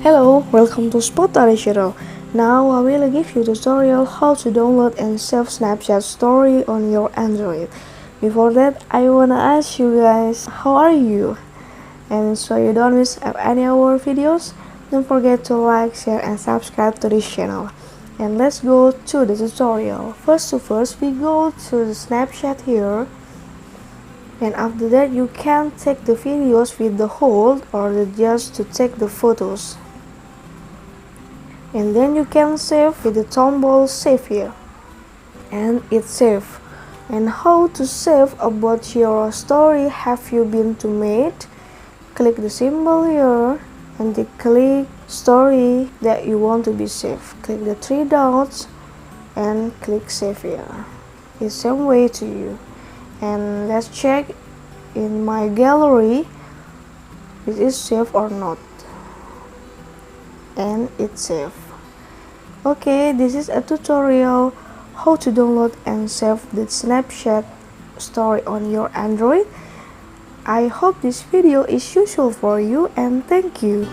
Hello, welcome to Spot Channel. Now I will give you a tutorial how to download and save Snapchat story on your Android. Before that, I wanna ask you guys, how are you? And so you don't miss any of our videos, don't forget to like, share, and subscribe to this channel. And let's go to the tutorial. First, we go to the Snapchat here. And after that, you can take the videos with the hold or just to take the photos. And then you can save with the toggle save here, and it's saved. And how to save about your story have you been to made? Click the symbol here and then click story that you want to be saved. Click the three dots and click save here. It's same way to you. And let's check in my gallery it is saved or not, and it's saved. Okay, this is a tutorial how to download and save the Snapchat story on your Android. I hope this video is useful for you, and thank you.